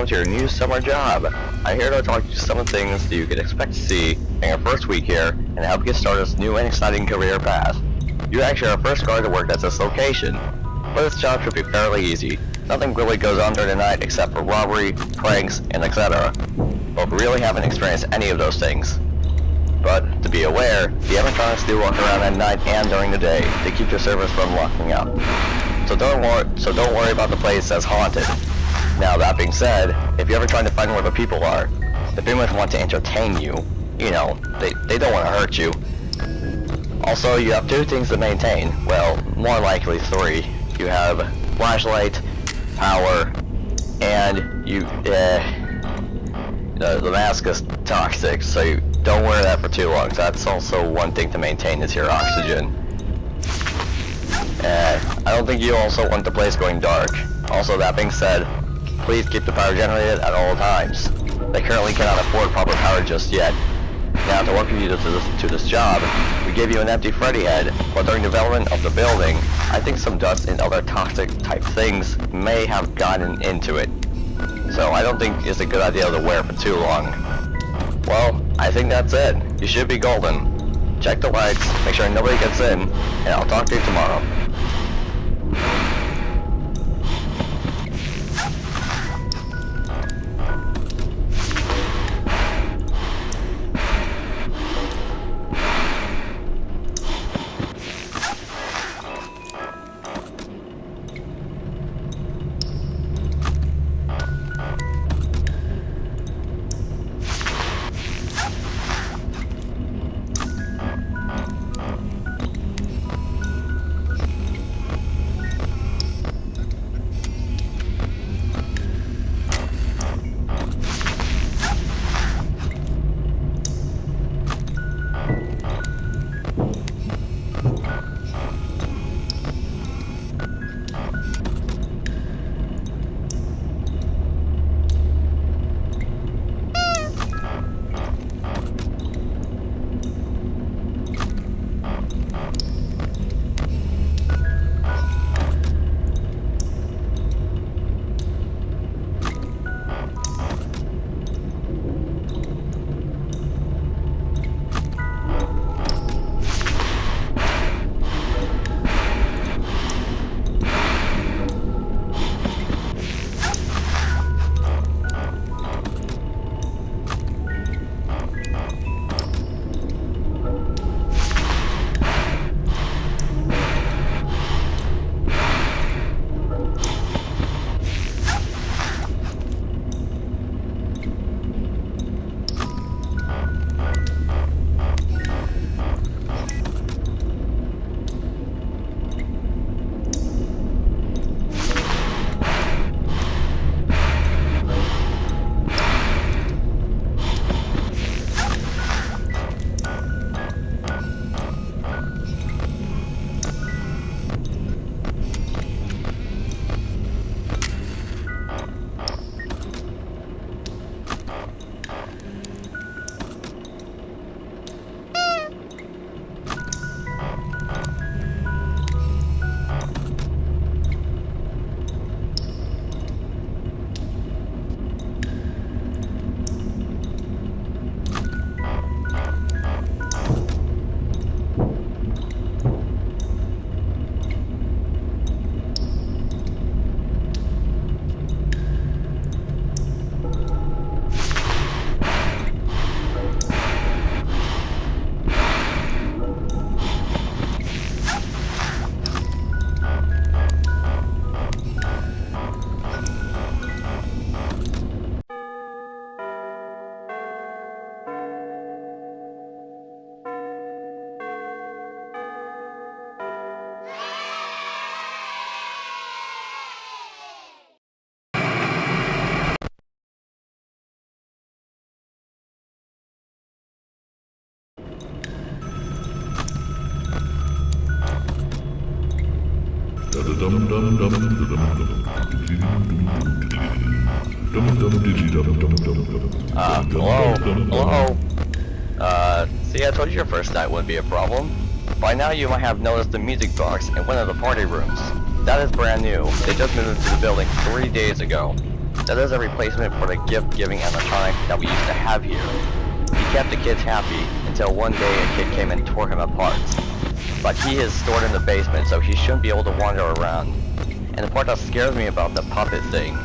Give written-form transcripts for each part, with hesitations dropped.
welcome to your new summer job. I'm here to talk to you some of the things that you can expect to see in your first week here and help you start this new and exciting career path. You're actually our first guard to work at this location, but this job should be fairly easy. Nothing really goes on during the night except for robbery, pranks, and etc. But we really haven't experienced any of those things. But to be aware, the animatronics do walk around at night and during the day to keep your servers from locking up. So don't worry about the place as haunted. Now that being said, if you're ever trying to find where the people are, they pretty much want to entertain you. You know, they don't want to hurt you. Also, you have 2 things to maintain. Well, more likely 3. You have flashlight, power, and the mask is toxic, so you don't wear that for too long. That's also one thing to maintain is your oxygen. I don't think you also want the place going dark. Also, that being said, please keep the power generated at all times. They currently cannot afford proper power just yet. Now, to welcome you to this job, we gave you an empty Freddy head, but during development of the building, I think some dust and other toxic type things may have gotten into it. So I don't think it's a good idea to wear for too long. Well, I think that's it. You should be golden. Check the lights, make sure nobody gets in, and I'll talk to you tomorrow. Hello? See, I told you your first night wouldn't be a problem. By now you might have noticed the music box in one of the party rooms. That is brand new. They just moved into the building 3 days ago. That is a replacement for the gift-giving animatronic that we used to have here. He kept the kids happy until one day a kid came and tore him apart. But he is stored in the basement, so he shouldn't be able to wander around. And the part that scares me about the puppet thing,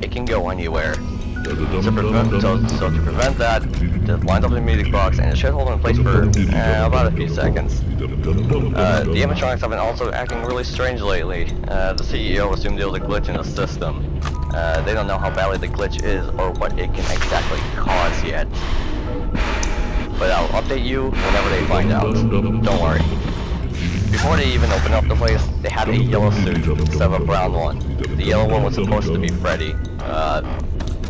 it can go anywhere. So to prevent that, just wind up the music box and it should hold in place for about a few seconds. The animatronics have been also acting really strange lately. The CEO assumed there was a glitch in the system. They don't know how badly the glitch is or what it can exactly cause yet. But I'll update you whenever they find out. Don't worry. Before they even opened up the place, they had a yellow suit instead of a brown one. The yellow one was supposed to be Freddy.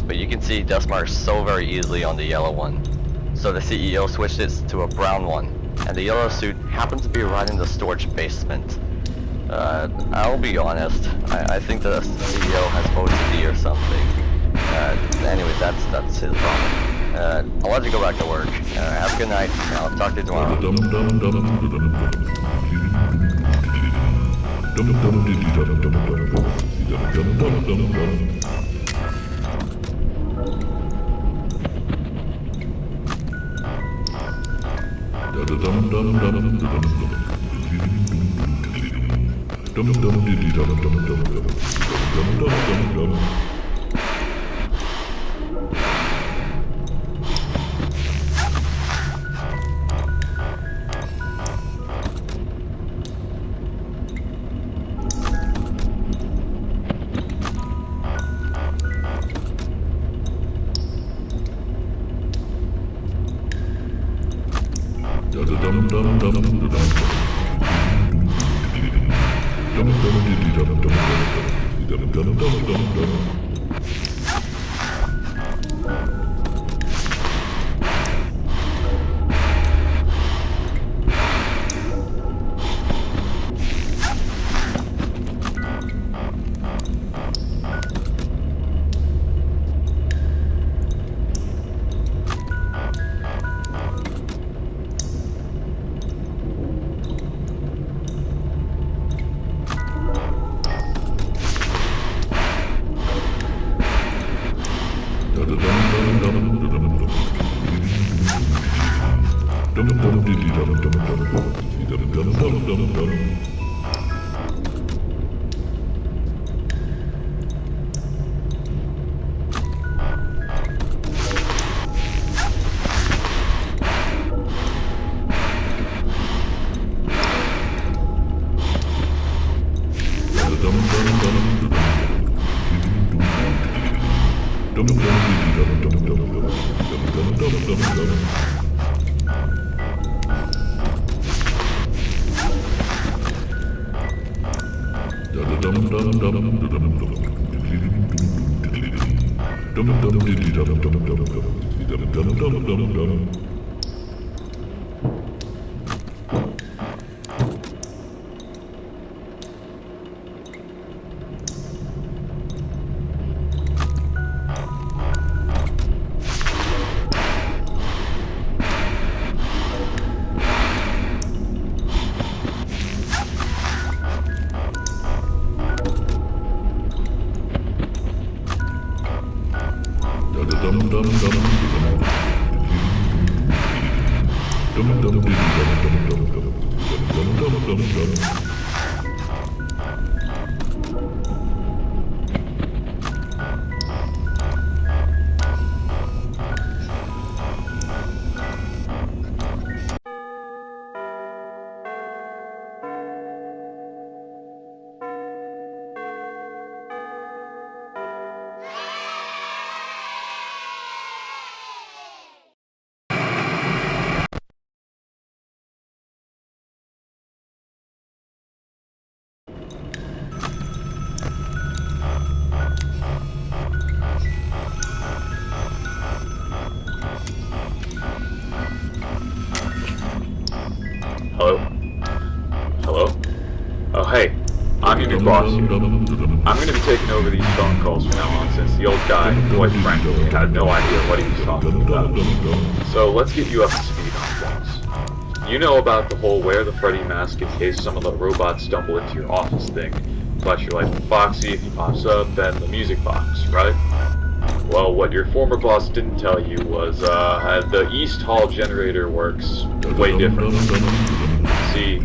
But you can see dust marks so very easily on the yellow one. So the CEO switched it to a brown one, and the yellow suit happened to be right in the storage basement. I'll be honest, I think the CEO has OCD or something. Anyways, that's his problem. I'll let you go back to work. Have a good night, and I'll talk to you tomorrow. Hello? Hello? Oh, hey. I'm your new boss here. I'm going to be taking over these phone calls from now on since the old guy, quite frankly, had no idea what he was talking about. So let's get you up to speed on things. You know about the whole wear the Freddy mask in case some of the robots stumble into your office thing. Flash your lights with Foxy if he pops up, and the music box, right? Well, what your former boss didn't tell you was the East Hall generator works way different. See,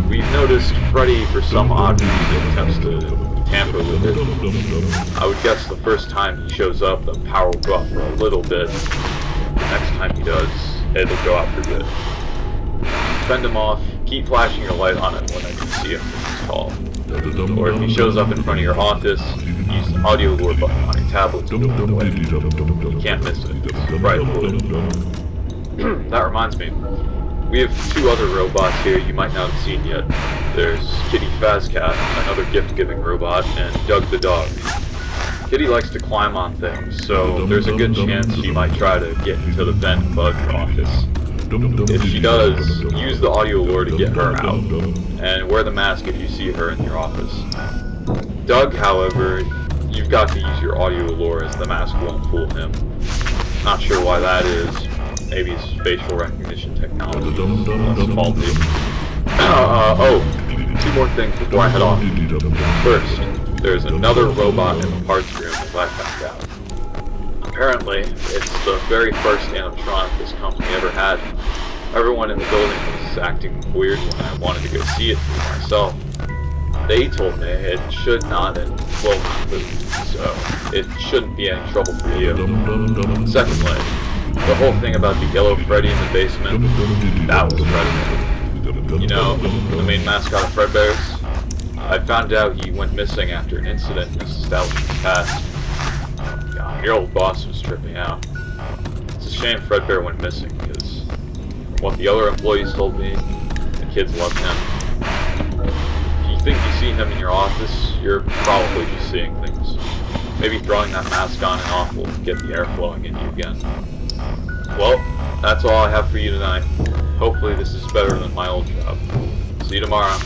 we've noticed Freddy, for some odd reason, attempts to tamper with it. I would guess the first time he shows up, the power will go out for a little bit. The next time he does, it'll go out for good. Fend him off, keep flashing your light on it whenever you see him in East Hall. Or if he shows up in front of your office, use the audio lure button on your tablet to go away. You can't miss it. It's bright blue. That reminds me. We have 2 other robots here you might not have seen yet. There's Kitty Fazcat, another gift-giving robot, and Doug the dog. Kitty likes to climb on things, so there's a good chance she might try to get into the vent above your office. If she does, use the audio lure to get her out, and wear the mask if you see her in your office. Doug, however, you've got to use your audio lure as the mask won't fool him. Not sure why that is. Maybe it's facial recognition technology. That's faulty. Oh, 2 more things before I head off. First, there's another robot in the parts room as I found out. Apparently, it's the very first animatronic this company ever had. Everyone in the building was acting weird when I wanted to go see it for myself. They told me it should not and will not move, so it shouldn't be any trouble for you. Secondly, the whole thing about the yellow Freddy in the basement, that was Freddy. You know, the main mascot of Fredbear's? I found out he went missing after an incident in this establishment's past. God, your old boss was tripping out. It's a shame Fredbear went missing, because from what the other employees told me, the kids loved him. If you think you see him in your office, you're probably just seeing things. Maybe throwing that mask on and off will get the air flowing in you again. Well, that's all I have for you tonight. Hopefully this is better than my old job. See you tomorrow.